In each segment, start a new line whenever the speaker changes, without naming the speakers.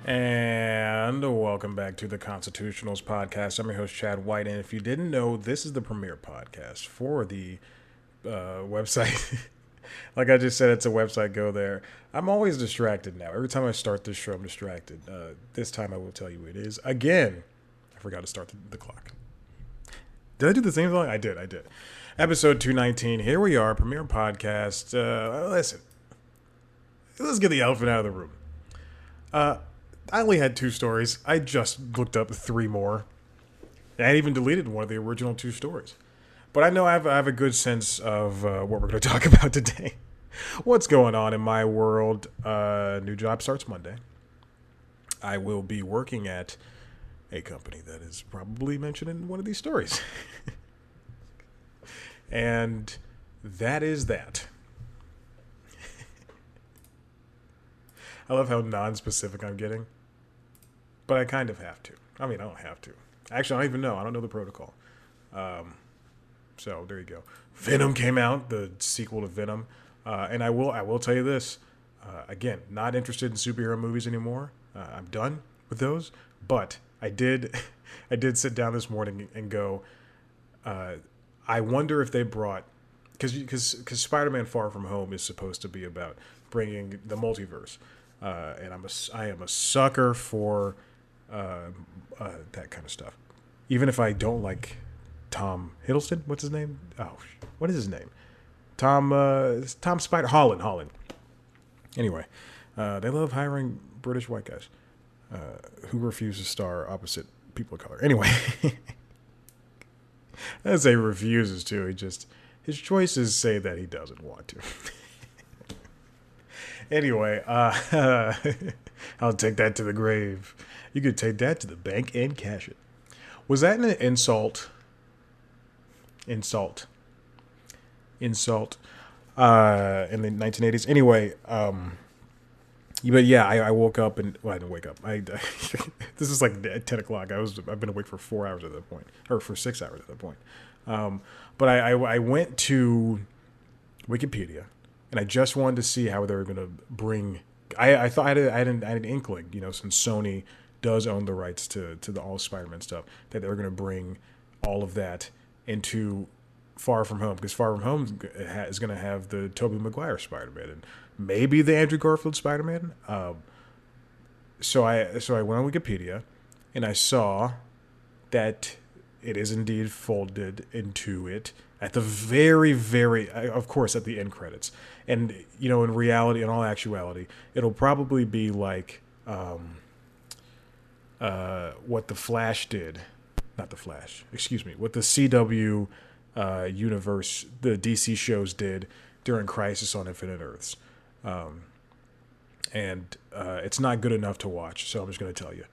And welcome back to the Constitutionals podcast. I'm your host, Chad White. And if you didn't know, this is the premiere podcast for the website. Like I just said, it's a website. Go there. I'm always distracted now. Every time I start this show, I'm distracted. This time I will tell you it is. Again, I forgot to start the clock. Did I do the same thing? I did. Episode 219. Here we are, premiere podcast. Listen, let's get the elephant out of the room. I only had 2 stories. I just looked up 3 more. I even deleted one of the original 2 stories. But I know I have a good sense of what we're going to talk about today. What's going on in my world? New job starts Monday. I will be working at a company that is probably mentioned in one of these stories. And that is that. I love how non-specific I'm getting. But I kind of have to. I mean, I don't have to. Actually, I don't even know. I don't know the protocol. So there you go. Venom came out, the sequel to Venom. And I will tell you this. Again, not interested in superhero movies anymore. I'm done with those. But I did sit down this morning and go, I wonder if they brought, because Spider-Man Far From Home is supposed to be about bringing the multiverse. And I am a sucker for that kind of stuff. Even if I don't like Tom Hiddleston, what's his name? Oh, what is his name? Tom Spider Holland. Anyway, they love hiring British white guys who refuse to star opposite people of color. Anyway, I say refuses to. His choices say that he doesn't want to. Anyway, I'll take that to the grave. You could take that to the bank and cash it. Was that an insult? Insult. In the 1980s. Anyway, but yeah, I woke up and I didn't wake up. This is like at 10 o'clock. I've been awake for 4 hours at that point, or for 6 hours at that point. But I went to Wikipedia. And I just wanted to see how they were going to bring. I thought I had an inkling, since Sony does own the rights to the all Spider-Man stuff, that they were going to bring all of that into Far From Home, because Far From Home is going to have the Tobey Maguire Spider-Man and maybe the Andrew Garfield Spider-Man. So I went on Wikipedia and I saw that it is indeed folded into it at the very, very, of course, at the end credits. And, in reality, in all actuality, it'll probably be like what the Flash did. Not the Flash, excuse me. What the CW universe, the DC shows did during Crisis on Infinite Earths. And it's not good enough to watch, so I'm just going to tell you.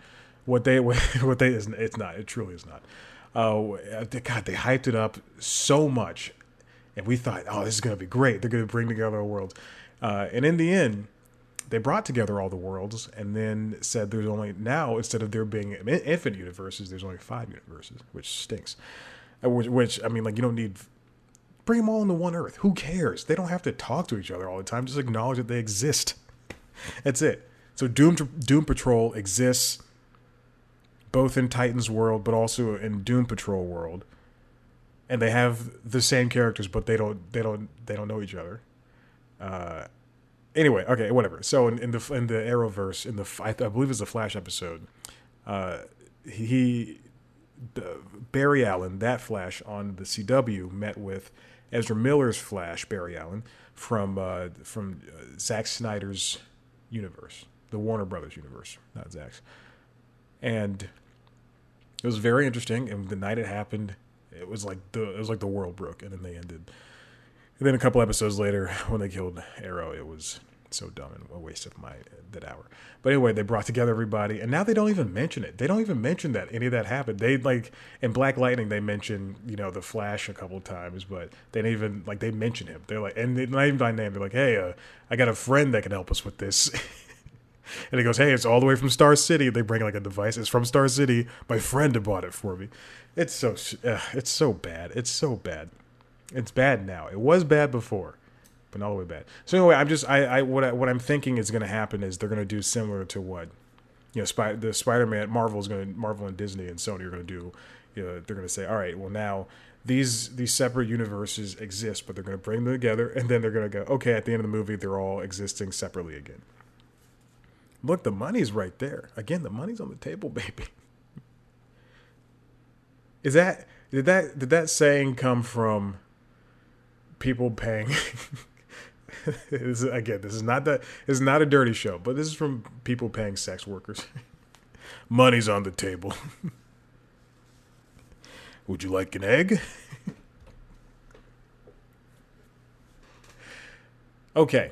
It truly is not. God, they hyped it up so much, and we thought, oh, this is going to be great. They're going to bring together a world. And in the end, they brought together all the worlds and then said there's only, now, instead of there being infinite universes, there's only 5 universes, which stinks. Which, I mean, like, you don't need, bring them all into one Earth. Who cares? They don't have to talk to each other all the time. Just acknowledge that they exist. That's it. So Doom Patrol exists both in Titan's world, but also in Doom Patrol world, and they have the same characters, but they don't know each other. Anyway, okay, whatever. So in the Arrowverse, I believe it's the Flash episode, Barry Allen, that Flash on the CW, met with Ezra Miller's Flash, Barry Allen, from Zack Snyder's universe, the Warner Brothers universe, not Zack's, and it was very interesting. And the night it happened, it was like the world broke, and then they ended. And then a couple episodes later, when they killed Arrow, it was so dumb and a waste of that hour. But anyway, they brought together everybody, and now they don't even mention it. They don't even mention that any of that happened. They, like, in Black Lightning, they mention, the Flash a couple of times, but they don't even, like, they mention him. They're like, and not even by name. They're like, hey, I got a friend that can help us with this. And he goes, hey, it's all the way from Star City. They bring like a device. It's from Star City. My friend had bought it for me. It's so bad. It's so bad. It's bad now. It was bad before, but not all the way bad. So anyway, what I'm thinking is going to happen is they're going to do similar to what the Spider-Man, Marvel and Disney and Sony are going to do, they're going to say, all right, well now these separate universes exist, but they're going to bring them together, and then they're going to go, okay, at the end of the movie, they're all existing separately again. Look, the money's right there. Again, the money's on the table, baby. Did that saying come from people paying? This is not a dirty show, but this is from people paying sex workers. Money's on the table. Would you like an egg? Okay,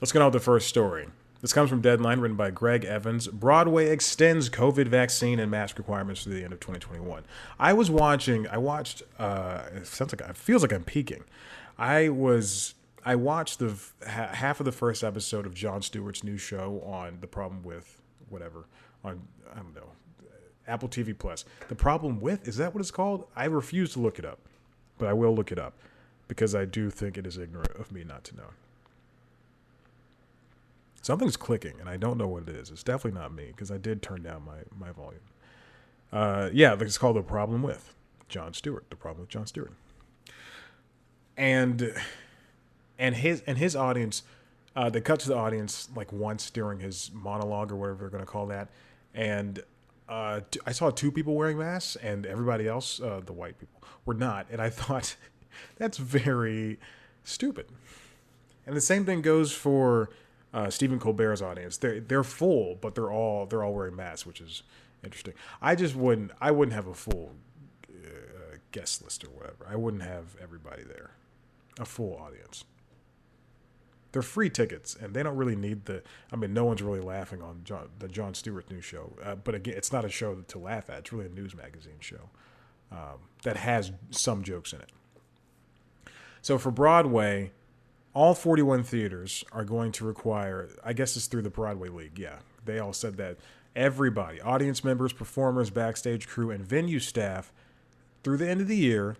let's get on with the first story. This comes from Deadline, written by Greg Evans. Broadway extends COVID vaccine and mask requirements through the end of 2021. I watched. It feels like I'm peaking. I watched the half of the first episode of Jon Stewart's new show on The Problem With whatever on, I don't know, Apple TV Plus. The Problem With, is that what it's called? I refuse to look it up, but I will look it up because I do think it is ignorant of me not to know. Something's clicking, and I don't know what it is. It's definitely not me, because I did turn down my volume. Yeah, it's called The Problem With Jon Stewart. The Problem with Jon Stewart. And his audience, they cut to the audience like once during his monologue or whatever they're going to call that. And I saw two people wearing masks, and everybody else, the white people, were not. And I thought, that's very stupid. And the same thing goes for Stephen Colbert's audience. They're full, but they're all wearing masks, which is interesting. I wouldn't have a full guest list or whatever. I wouldn't have everybody there, a full audience. They're free tickets, and they don't really need no one's really laughing on the Jon Stewart new show. But again, it's not a show to laugh at. It's really a news magazine show that has some jokes in it. So for Broadway, all 41 theaters are going to require, I guess it's through the Broadway League, yeah. They all said that everybody, audience members, performers, backstage crew, and venue staff, through the end of the year,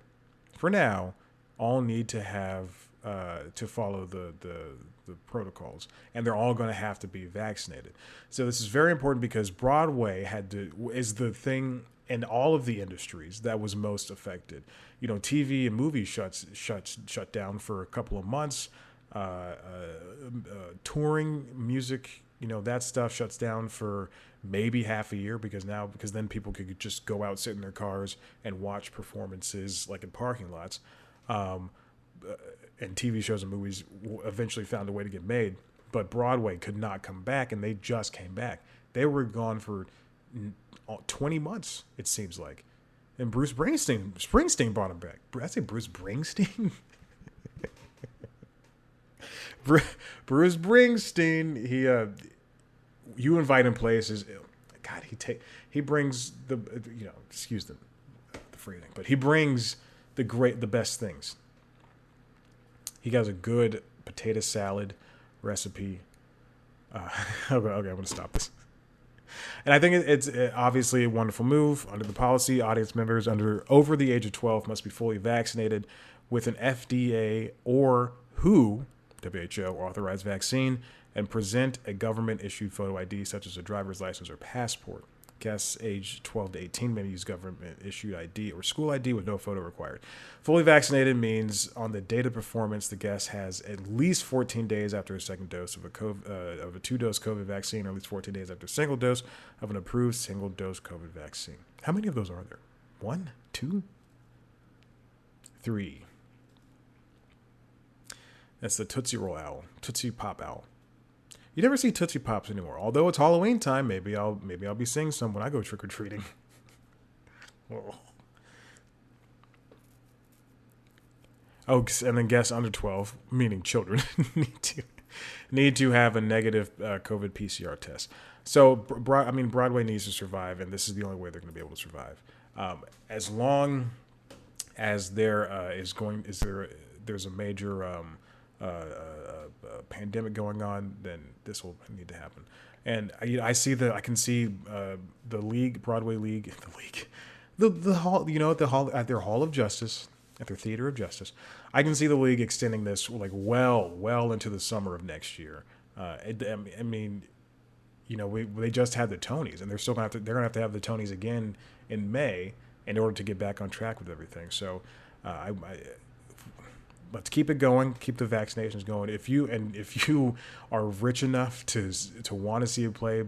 for now, all need to have, to follow the protocols. And they're all going to have to be vaccinated. So this is very important because Broadway is the thing in all of the industries that was most affected. TV and movies shut down for a couple of months. Touring, music, that stuff shuts down for maybe half a year because then people could just go out, sit in their cars, and watch performances like in parking lots. And TV shows and movies eventually found a way to get made, but Broadway could not come back, and they just came back. They were gone for 20 months, it seems like. And Bruce Springsteen brought him back. I say Bruce Springsteen? Bruce Springsteen, you invite him places. God, he brings excuse the phrasing, but he brings the best things. He has a good potato salad recipe. Okay, I'm going to stop this. And I think it's obviously a wonderful move. Under the policy, audience members over the age of 12 must be fully vaccinated with an FDA or WHO authorized vaccine and present a government-issued photo ID such as a driver's license or passport. Guests aged 12 to 18 may use government-issued ID or school ID with no photo required. Fully vaccinated means on the date of performance, the guest has at least 14 days after a second dose of a 2-dose COVID vaccine, or at least 14 days after a single dose of an approved single-dose COVID vaccine. How many of those are there? 1, 2, 3. That's the Tootsie Roll Owl, Tootsie Pop Owl. You never see Tootsie Pops anymore. Although it's Halloween time, maybe I'll be seeing some when I go trick or treating. Oh, and then guests under 12, meaning children, need to have a negative COVID PCR test. So Broadway needs to survive, and this is the only way they're going to be able to survive. As long as there's a major pandemic going on, then this will need to happen. And I can see the league, Broadway League, the hall, at their Hall of Justice, at their Theater of Justice. I can see the league extending this like well into the summer of next year. they just had the Tonys, and they're gonna have to have the Tonys again in May in order to get back on track with everything. So, let's keep it going, keep the vaccinations going. If you are rich enough to want to see it play,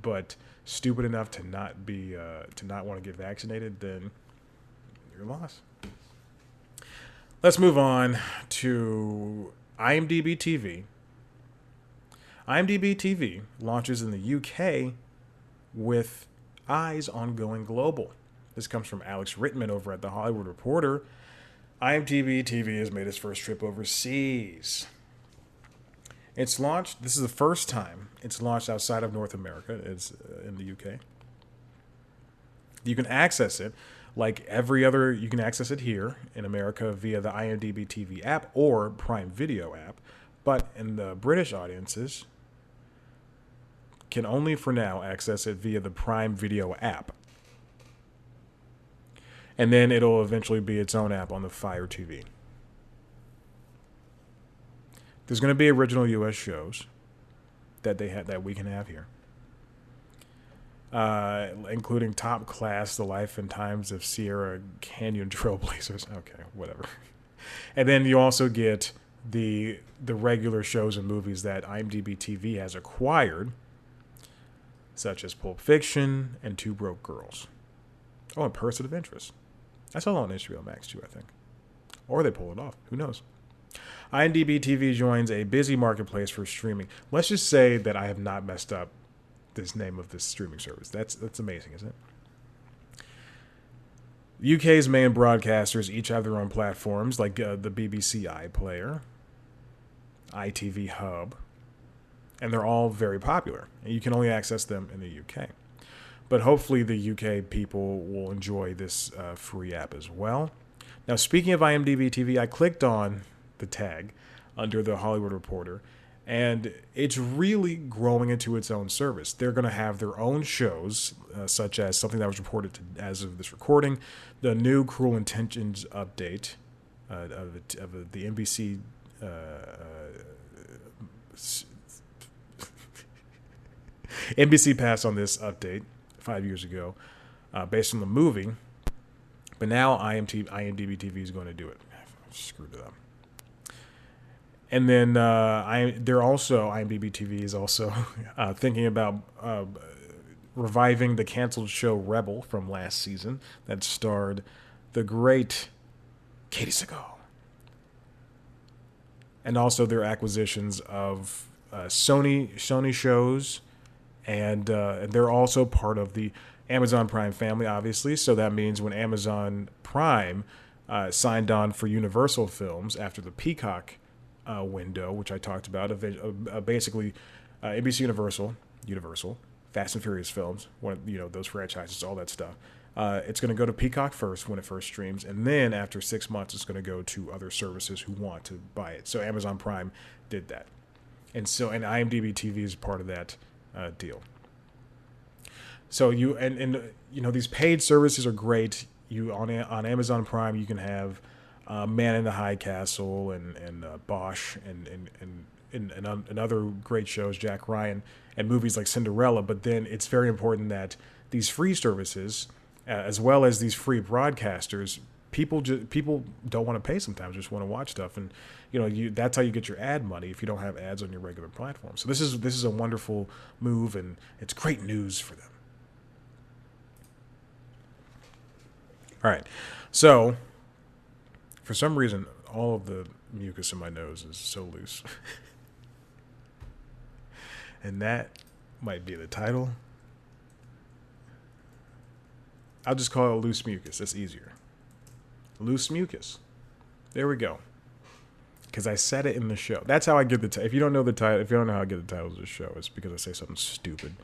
but stupid enough to not want to get vaccinated, then you're lost. Let's move on to IMDb TV. IMDb TV launches in the UK with eyes on going global. This comes from Alex Rittman over at The Hollywood Reporter. IMDb TV has made its first trip overseas. It's launched. This is the first time it's launched outside of North America. It's in the UK. You can access it like every other. You can access it here in America via the IMDb TV app or Prime Video app, but in the British audiences can only for now access it via the Prime Video app. And then it'll eventually be its own app on the Fire TV. There's going to be original U.S. shows that we can have here, including Top Class: The Life and Times of Sierra Canyon Trailblazers. Okay, whatever. And then you also get the regular shows and movies that IMDb TV has acquired, such as Pulp Fiction and Two Broke Girls. Oh, and Person of Interest. That's all on HBO Max too, I think. Or they pull it off. Who knows? IMDb TV joins a busy marketplace for streaming. Let's just say that I have not messed up this name of this streaming service. That's amazing, isn't it? UK's main broadcasters each have their own platforms, like the BBC iPlayer, ITV Hub, and they're all very popular. And you can only access them in the UK. But hopefully the UK people will enjoy this free app as well. Now, speaking of IMDb TV, I clicked on the tag under the Hollywood Reporter, and it's really growing into its own service. They're going to have their own shows, such as something that was reported as of this recording, the new Cruel Intentions update of the NBC. NBC passed on this update 5 years ago, based on the movie, but now IMDb TV is going to do it. I screwed it up. And then IMDb TV is also thinking about reviving the canceled show Rebel from last season that starred the great Katie Seagal. And also their acquisitions of Sony shows, and they're also part of the Amazon Prime family, obviously. So that means when Amazon Prime signed on for Universal Films after the Peacock window, which I talked about, basically NBC Universal, Fast and Furious films, those franchises, all that stuff. It's going to go to Peacock first when it first streams, and then after 6 months, it's going to go to other services who want to buy it. So Amazon Prime did that, and IMDb TV is part of that deal. So these paid services are great. You on Amazon Prime, you can have Man in the High Castle and Bosch and other great shows, Jack Ryan, and movies like Cinderella. But then it's very important that these free services, as well as these free broadcasters, people don't want to pay sometimes, just want to watch stuff, and that's how you get your ad money if you don't have ads on your regular platform. So this is a wonderful move, and it's great news for them. All right, so for some reason, all of the mucus in my nose is so loose. And that might be the title. I'll just call it loose mucus. That's easier. Loose mucus. There we go. Because I said it in the show. That's how I get the title. If you don't know the title, if you don't know how I get the title of the show, it's because I say something stupid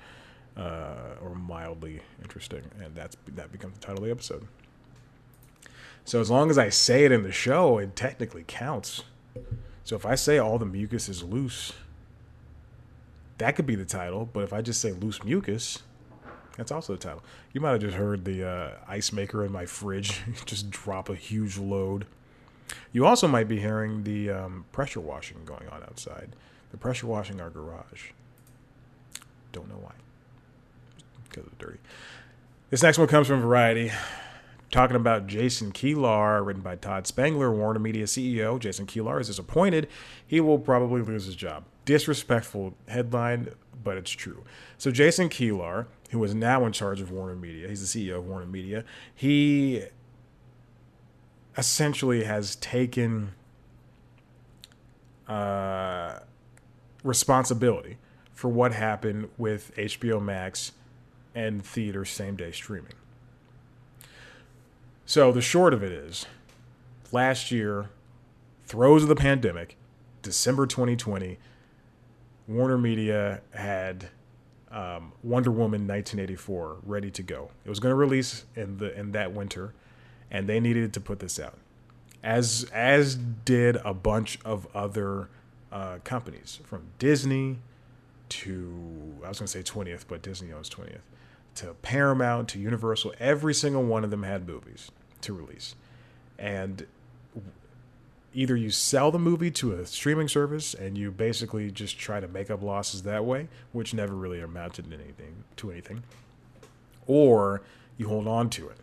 or mildly interesting, and that becomes the title of the episode. So as long as I say it in the show, it technically counts. So if I say all the mucus is loose, that could be the title. But if I just say loose mucus, that's also the title. You might have just heard the ice maker in my fridge just drop a huge load. You also might be hearing the pressure washing going on outside. The pressure washing our garage. Don't know why. because it's dirty. This next one comes from Variety, talking about Jason KILAR, written by Todd Spangler, Warner Media CEO. Jason KILAR is disappointed he will probably lose his job. Disrespectful headline, but it's true. So Jason KILAR, who is now in charge of Warner Media, he's the CEO of Warner Media, he essentially has taken responsibility for what happened with HBO Max and theater same-day streaming. So the short of it is, last year, throes of the pandemic, December 2020, Warner Media had Wonder Woman 1984 ready to go. It was going to release in that winter, and they needed to put this out, as did a bunch of other companies, from Disney to, I was going to say 20th, but Disney owns 20th, to Paramount to Universal. Every single one of them had movies to release, and either you sell the movie to a streaming service and you basically just try to make up losses that way, which never really amounted to anything, or you hold on to it.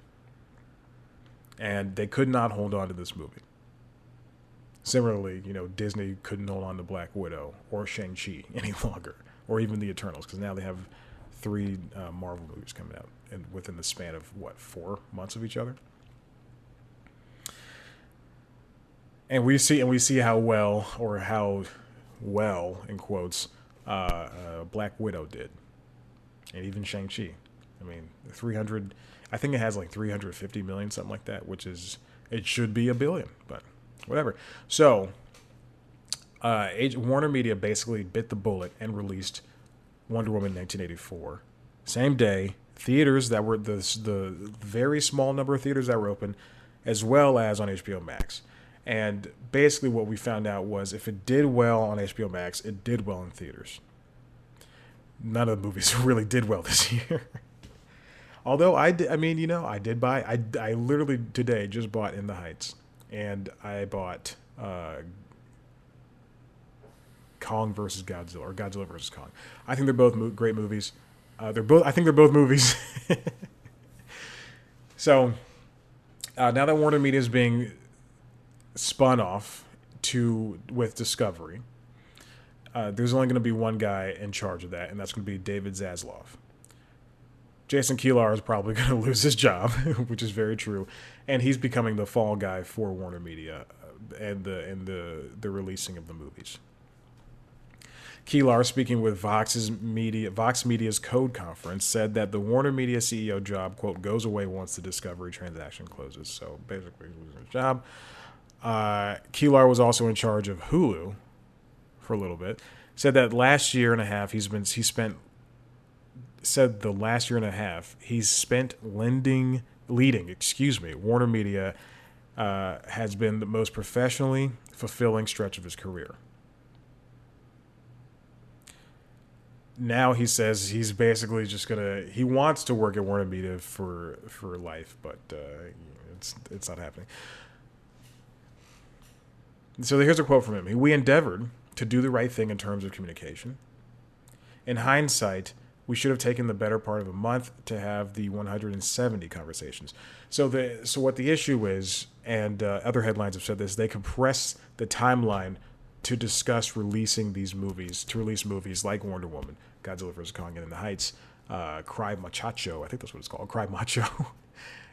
And they could not hold on to this movie. Similarly, Disney couldn't hold on to Black Widow or Shang-Chi any longer, or even the Eternals, because now they have 3 Marvel movies coming out within the span of 4 months of each other. And we see how well in quotes Black Widow did, and even Shang-Chi. I mean, 300. I think it has like 350 million, something like that, it should be $1 billion, but whatever. So Warner Media basically bit the bullet and released Wonder Woman 1984 same day. Theaters that were the very small number of theaters that were open, as well as on HBO Max. And basically what we found out was, if it did well on HBO Max, it did well in theaters. None of the movies really did well this year. Although I did buy, I literally today just bought In the Heights, and I bought Kong versus Godzilla, or Godzilla versus Kong. I think they're both great movies. I think they're both movies. So now that Warner Media is being spun off with Discovery, there's only going to be one guy in charge of that, and that's going to be David Zaslav. Jason KILAR is probably going to lose his job, which is very true, and he's becoming the fall guy for Warner Media and the releasing of the movies. KILAR, speaking with Vox Media's Code Conference, said that the Warner Media CEO job, quote, goes away once the Discovery transaction closes. So basically, he's losing his job. KILAR was also in charge of Hulu for a little bit. Said that last year and a half he's spent leading Warner Media has been the most professionally fulfilling stretch of his career. Now he says he's basically just he wants to work at Warner Media for life, but it's not happening. So here's a quote from him. We endeavored to do the right thing in terms of communication. In hindsight, we should have taken the better part of a month to have the 170 conversations. So what the issue is, and other headlines have said this, they compress the timeline to discuss releasing these movies, to release movies like Wonder Woman, Godzilla vs. Kong, and In the Heights, Cry Machacho, I think that's what it's called, Cry Macho,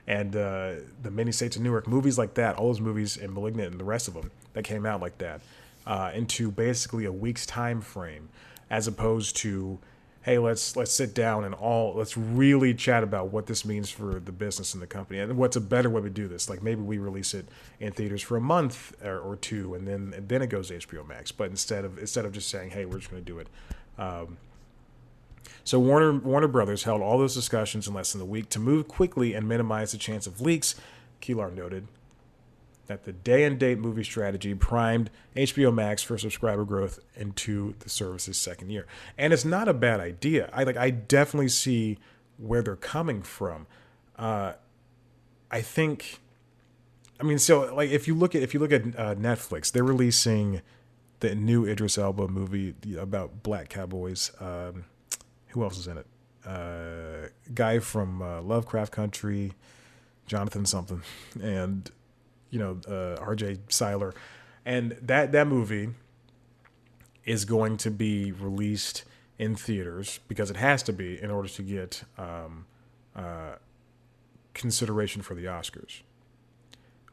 and the Many States of Newark, movies like that, all those movies, and Malignant and the rest of them that came out like that, into basically a week's time frame, as opposed to, hey, let's sit down and let's really chat about what this means for the business and the company, and what's a better way to do this. Like, maybe we release it in theaters for a month or two, and then it goes to HBO Max. But instead of just saying, hey, we're just going to do it. So Warner Brothers held all those discussions in less than a week to move quickly and minimize the chance of leaks. KILAR noted that the day-and-date movie strategy primed HBO Max for subscriber growth into the service's second year. And it's not a bad idea. I definitely see where they're coming from. I think, so like if you look at Netflix, they're releasing the new Idris Elba movie about black cowboys. Who else is in it? guy from Lovecraft Country, Jonathan something, and R.J. Seiler, and that movie is going to be released in theaters because it has to be in order to get consideration for the Oscars.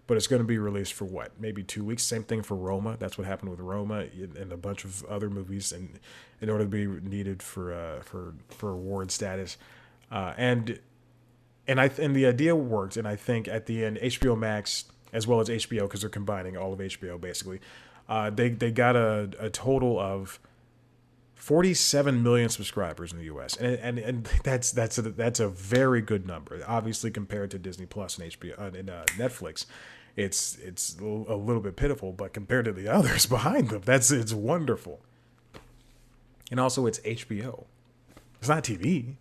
But it's going to be released for what? Maybe 2 weeks. Same thing for Roma. That's what happened with Roma and a bunch of other movies, and in order to be needed for award status, and the idea worked. And I think at the end, HBO Max as well as HBO, because they're combining all of HBO basically, they got a total of 47 million subscribers in the U.S. and that's a very good number. Obviously, compared to Disney Plus and HBO and Netflix, it's a little bit pitiful, but compared to the others behind them, it's wonderful. And also, it's HBO. It's not TV.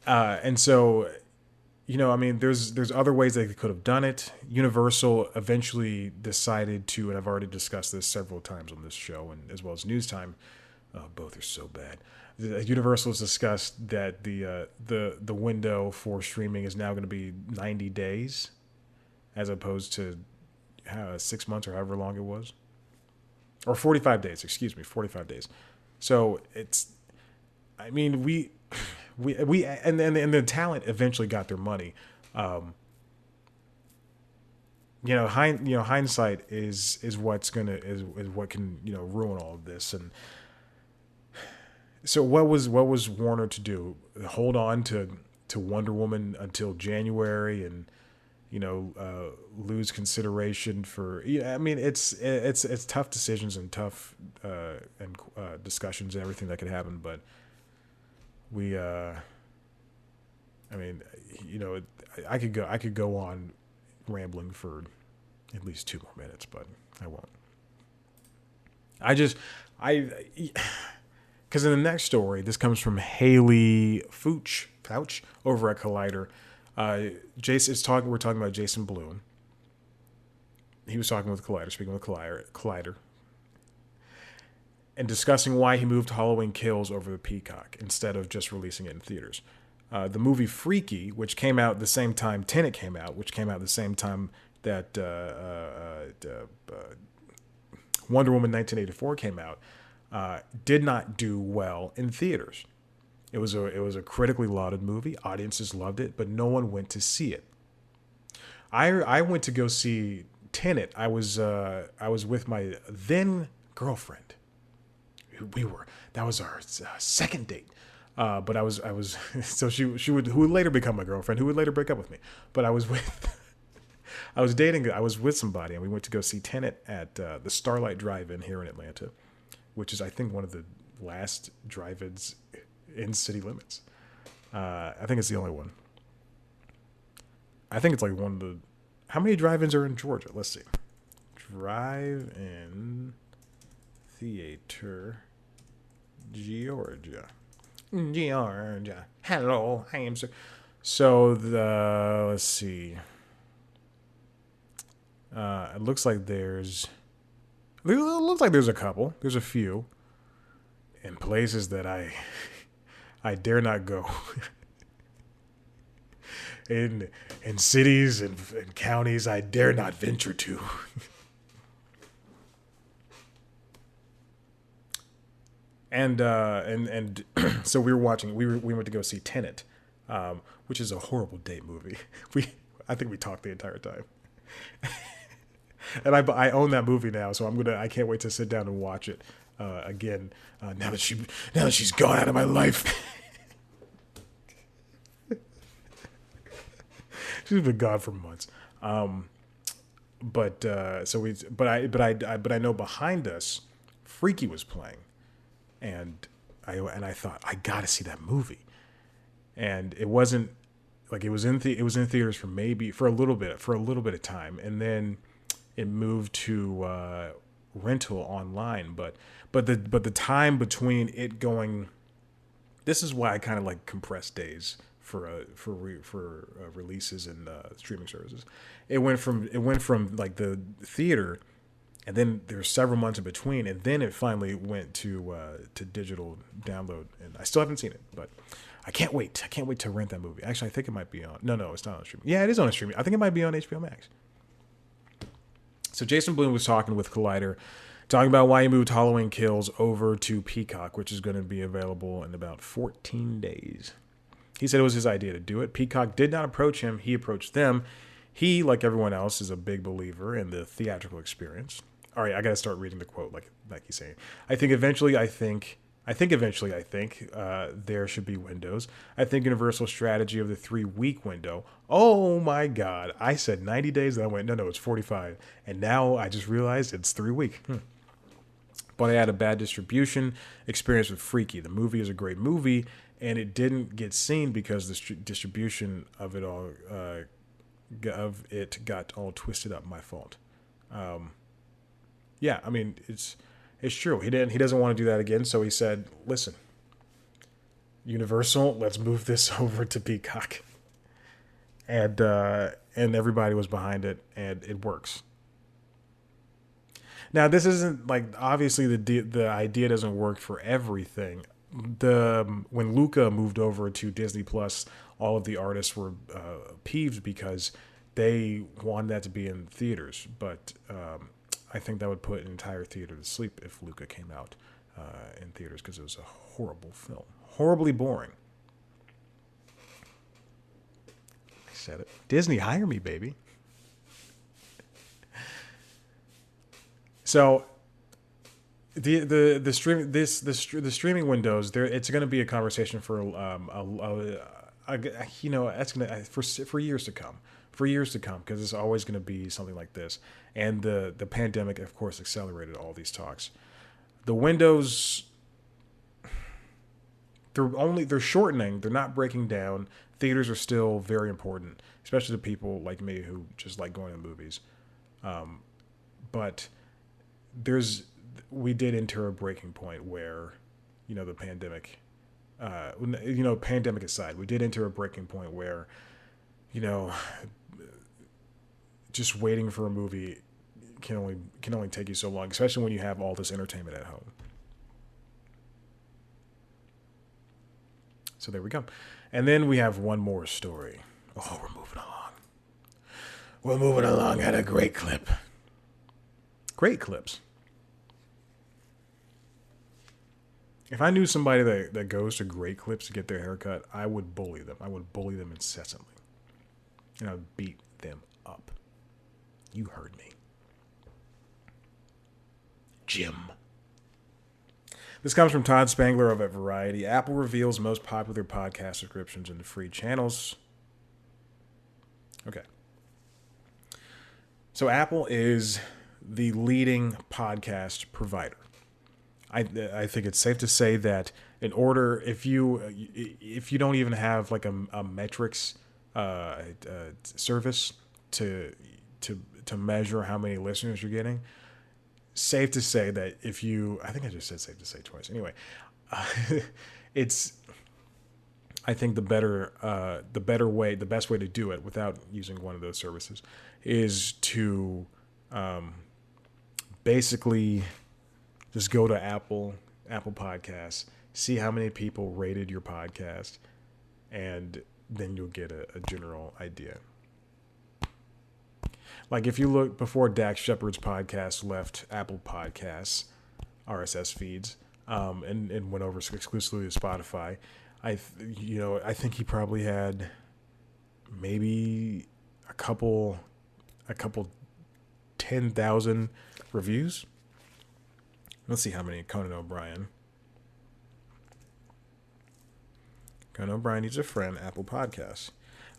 And so, I mean, there's other ways they could have done it. Universal eventually decided to, and I've already discussed this several times on this show, and as well as News Time. Both are so bad. Universal has discussed that the window for streaming is now going to be 90 days, as opposed to 6 months or however long it was, or 45 days. Excuse me, 45 days. So I mean, we and the talent eventually got their money. Hindsight is what can ruin all of this. And so what was Warner to do? Hold on to Wonder Woman until January and lose consideration for. I mean, it's tough decisions and tough discussions and everything that could happen, but I mean, I could go on rambling for at least 2 more minutes, but I won't. Because in the next story, this comes from Haley Fouch over at Collider. We're talking about Jason Blum. He was talking with Collider, speaking with Collider, and discussing why he moved Halloween Kills over the Peacock instead of just releasing it in theaters. The movie Freaky, which came out the same time Tenet came out, which came out the same time that Wonder Woman 1984 came out, did not do well in theaters. It was a critically lauded movie. Audiences loved it, but no one went to see it. I went to go see Tenet. I was with my then girlfriend. That was our second date. But I was so she would, who would later become my girlfriend, who would later break up with me. But I was with somebody, and we went to go see Tenet at the Starlight Drive-In here in Atlanta, which is, I think, one of the last drive-ins in city limits. I think it's the only one. I think it's like one of the. How many drive-ins are in Georgia? Let's see. Drive-in theater, Georgia. Hello, I am sir. So let's see. It looks like there's a couple. There's a few in places that I dare not go. in cities and counties I dare not venture to. And so we went to go see Tenet, which is a horrible date movie. I think we talked the entire time. And I own that movie now, so I can't wait to sit down and watch it again. Now that she's gone out of my life. She's been gone for months. But I know behind us, Freaky was playing, and I thought, I gotta see that movie, and it wasn't like it was in theaters for a little bit of time, and then it moved to rental online. But the time between it going, this is why I kind of like compressed days for releases and streaming services. It went from like the theater, and then there's several months in between, and then it finally went to digital download, and I still haven't seen it, but I can't wait. I can't wait to rent that movie. Actually, I think it might be on. No, it's not on streaming. Yeah, it is on streaming. I think it might be on HBO Max. So Jason Blum was talking with Collider, talking about why he moved Halloween Kills over to Peacock, which is going to be available in about 14 days. He said it was his idea to do it. Peacock did not approach him. He approached them. He, like everyone else, is a big believer in the theatrical experience. All right, I got to start reading the quote like he's saying. I think eventually there should be windows. I think Universal's strategy of the 3-week window. Oh my God. I said 90 days and I went, no, it's 45. And now I just realized it's 3 weeks. But I had a bad distribution experience with Freaky. The movie is a great movie and it didn't get seen because the distribution of it all got all twisted up. My fault. Yeah, I mean, it's true. He doesn't want to do that again. So he said, listen, Universal, let's move this over to Peacock. And everybody was behind it, and it works. Now, this isn't like, obviously the idea doesn't work for everything. When Luca moved over to Disney Plus, all of the artists were peeved because they wanted that to be in theaters, but I think that would put an entire theater to sleep if Luca came out in theaters because it was a horrible film. Horribly boring. I said it. Disney, hire me, baby. So the streaming windows, it's going to be a conversation for that's going to for years to come. For years to come, because it's always going to be something like this. And the pandemic, of course, accelerated all these talks. The windows, they're shortening. They're not breaking down. Theaters are still very important, especially to people like me who just like going to the movies. But we did enter a breaking point where, the pandemic, pandemic aside, we did enter a breaking point where, just waiting for a movie can only take you so long, especially when you have all this entertainment at home. So there we go. And then we have one more story. Oh, we're moving along. We're moving along at a great clip. Great clips. If I knew somebody that goes to Great Clips to get their haircut, I would bully them. I would bully them incessantly. And I would beat them up. You heard me. Jim. This comes from Todd Spangler of Variety. Apple reveals most popular podcast subscriptions into free channels. Okay. So Apple is the leading podcast provider. I think it's safe to say that if you don't even have like a metrics service to measure how many listeners you're getting, safe to say that I think I just said safe to say twice. Anyway, I think the best way to do it without using one of those services is to basically just go to Apple Podcasts, see how many people rated your podcast, and then you'll get a general idea. Like if you look before Dax Shepard's podcast left Apple Podcasts RSS feeds and went over exclusively to Spotify, I think he probably had maybe a couple 10,000 reviews. Let's see how many. Conan O'Brien, needs a friend, Apple Podcasts.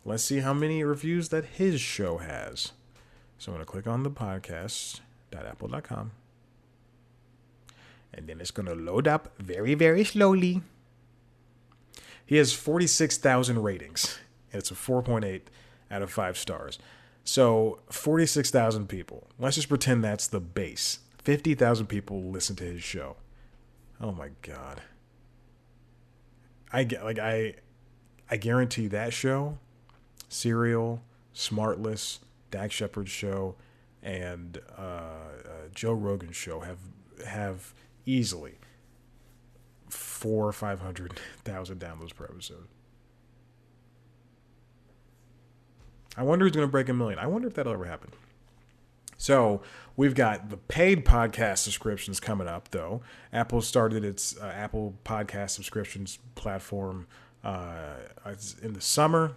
Let's see how many reviews that his show has. So I'm going to click on the podcast.apple.com. And then it's going to load up very, very slowly. He has 46,000 ratings. And it's a 4.8 out of 5 stars. So 46,000 people. Let's just pretend that's the base. 50,000 people listen to his show. Oh my God. I guarantee that show, Serial, Smartless, Dax Shepard's show, and Joe Rogan's show have easily 400,000 or 500,000 downloads per episode. I wonder who's going to break 1 million. I wonder if that'll ever happen. So we've got the paid podcast subscriptions coming up, though. Apple started its Apple podcast subscriptions platform in the summer.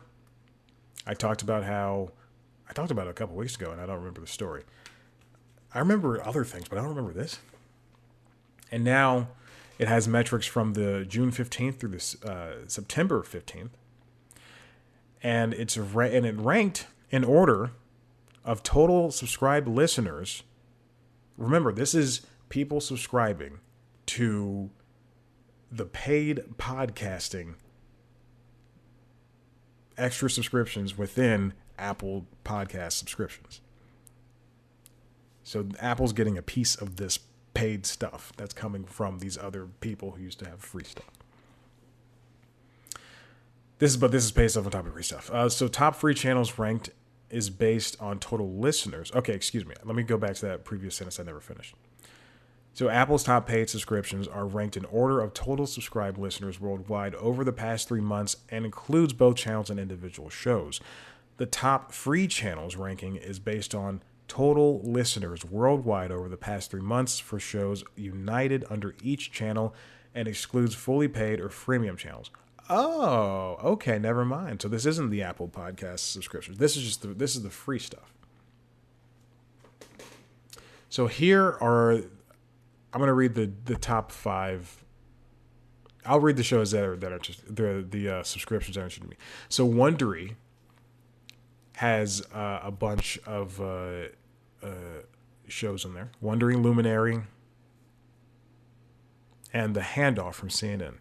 I talked about it a couple weeks ago, and I don't remember the story. I remember other things, but I don't remember this. And now it has metrics from the June 15th through the September 15th. And it ranked in order of total subscribed listeners. Remember, this is people subscribing to the paid podcasting extra subscriptions within Apple Podcast subscriptions. So Apple's getting a piece of this paid stuff that's coming from these other people who used to have free stuff. This is based off on top of free stuff. So top free channels ranked is based on total listeners. Okay, excuse me. Let me go back to that previous sentence I never finished. So Apple's top paid subscriptions are ranked in order of total subscribed listeners worldwide over the past 3 months and includes both channels and individual shows. The top free channels ranking is based on total listeners worldwide over the past 3 months for shows united under each channel and excludes fully paid or freemium channels. Oh, okay, never mind. So this isn't the Apple Podcast subscription. This is the free stuff. So here are, I'm going to read the top 5. I'll read the shows that are just the subscriptions that are interested in me. So Wondery has a bunch of shows in there. Wondery, Luminary, and The Handoff from CNN.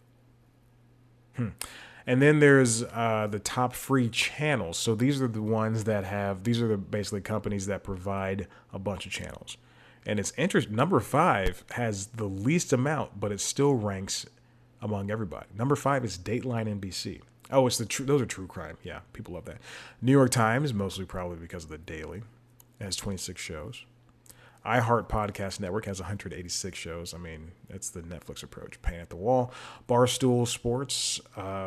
And then there's the top free channels. So these are the ones that have, these are the basically companies that provide a bunch of channels. And it's interesting. Number 5 has the least amount, but it still ranks among everybody. Number 5 is Dateline NBC. Oh, it's those are true crime. Yeah, people love that. New York Times, mostly probably because of the Daily. It has 26 shows. iHeart Podcast Network has 186 shows. I mean, it's the Netflix approach. Paint at the Wall. Barstool Sports,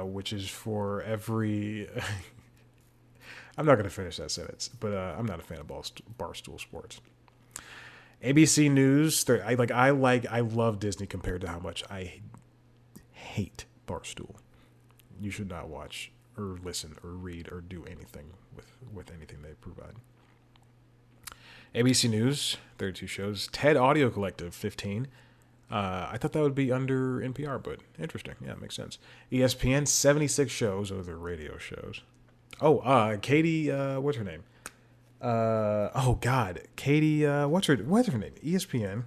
which is for every... I'm not going to finish that sentence, but I'm not a fan of Barstool Sports. ABC News. I love Disney compared to how much I hate Barstool. You should not watch or listen or read or do anything with anything they provide. ABC News, 32 shows. TED Audio Collective, 15. I thought that would be under NPR, but interesting. Yeah, it makes sense. ESPN, 76 shows. Those are radio shows. Oh, Katie, what's her name? Katie, what's her name? ESPN.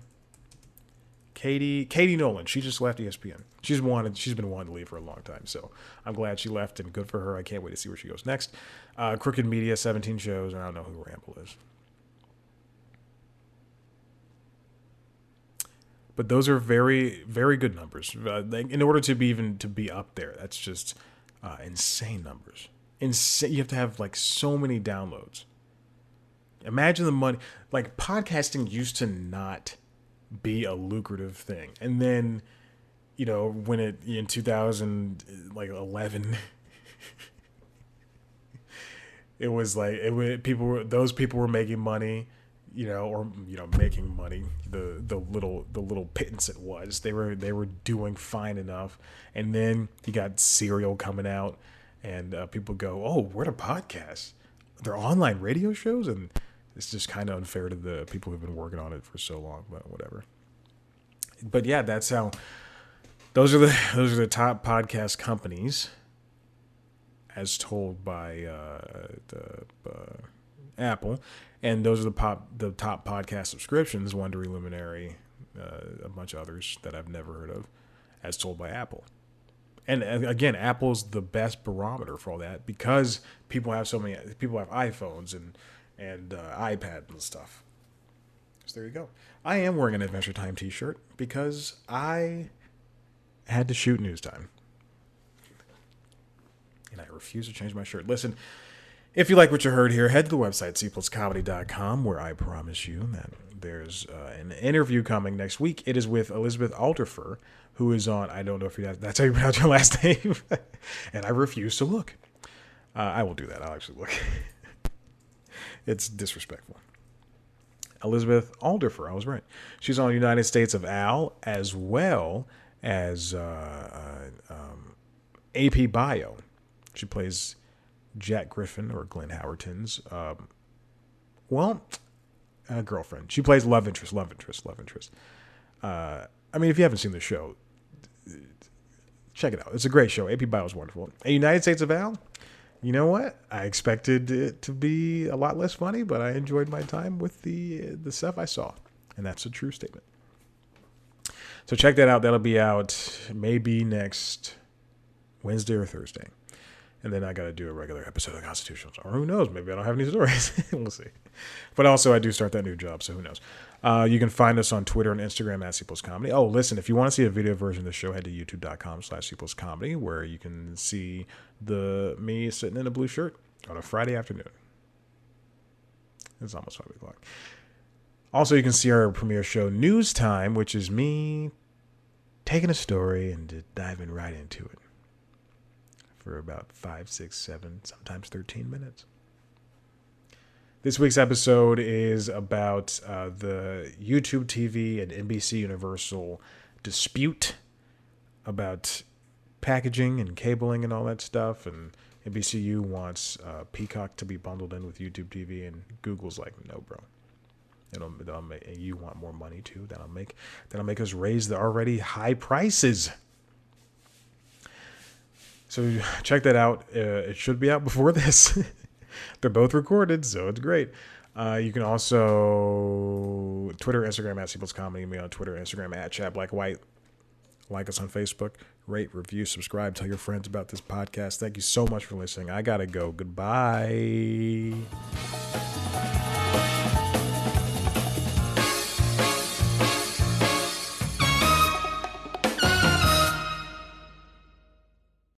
Katie Nolan. She just left ESPN. She's been wanting to leave for a long time, so I'm glad she left, and good for her. I can't wait to see where she goes next. Crooked Media, 17 shows. I don't know who Ramble is. But those are very, very good numbers. In order to be up there, that's just insane numbers. Insane. You have to have like so many downloads. Imagine the money. Like podcasting used to not be a lucrative thing, and then, you know, when in 2011, it was like those people were making money. Making money, the little pittance it was. They were doing fine enough, and then you got Serial coming out, and people go, "Oh, what are podcasts? They're online radio shows," and it's just kind of unfair to the people who've been working on it for so long. But whatever. But yeah, that's how. Those are the top podcast companies, as told by Apple. And those are the top podcast subscriptions, Wondery, Luminary, a bunch of others that I've never heard of, as told by Apple. And again, Apple's the best barometer for all that because people have iPhones and iPads and stuff. So there you go. I am wearing an Adventure Time t-shirt because I had to shoot News Time. And I refuse to change my shirt. Listen, if you like what you heard here, head to the website, cpluscomedy.com, where I promise you that there's an interview coming next week. It is with Elizabeth Alderfer, who is on, I don't know if that's how you pronounce her last name, and I refuse to look. I will do that. I'll actually look. It's disrespectful. Elizabeth Alderfer, I was right. She's on United States of Al as well as AP Bio. She plays Jack Griffin or Glenn Howerton's girlfriend. She plays love interest. I mean, if you haven't seen the show, check it out. It's a great show. AP Bio is wonderful. A United States of Al, you know what? I expected it to be a lot less funny, but I enjoyed my time with the stuff I saw, and that's a true statement. So check that out. That'll be out maybe next Wednesday or Thursday. And then I got to do a regular episode of Constitutionals. Or who knows? Maybe I don't have any stories. We'll see. But also, I do start that new job, so who knows? You can find us on Twitter and Instagram at C+Comedy. Oh, listen, if you want to see a video version of the show, head to youtube.com/C+Comedy, where you can see me sitting in a blue shirt on a Friday afternoon. It's almost 5 o'clock. Also, you can see our premiere show, News Time, which is me taking a story and diving right into it for about 5, 6, 7, sometimes 13 minutes. This week's episode is about the YouTube TV and NBC Universal dispute about packaging and cabling and all that stuff. And NBCU wants Peacock to be bundled in with YouTube TV, and Google's like, no, bro. And you want more money too? That'll make us raise the already high prices. So check that out. It should be out before this. They're both recorded, so it's great. You can also Twitter, Instagram at C+Comedy. Me on Twitter, Instagram at ChatBlackWhite. Like us on Facebook. Rate, review, subscribe. Tell your friends about this podcast. Thank you so much for listening. I gotta go. Goodbye.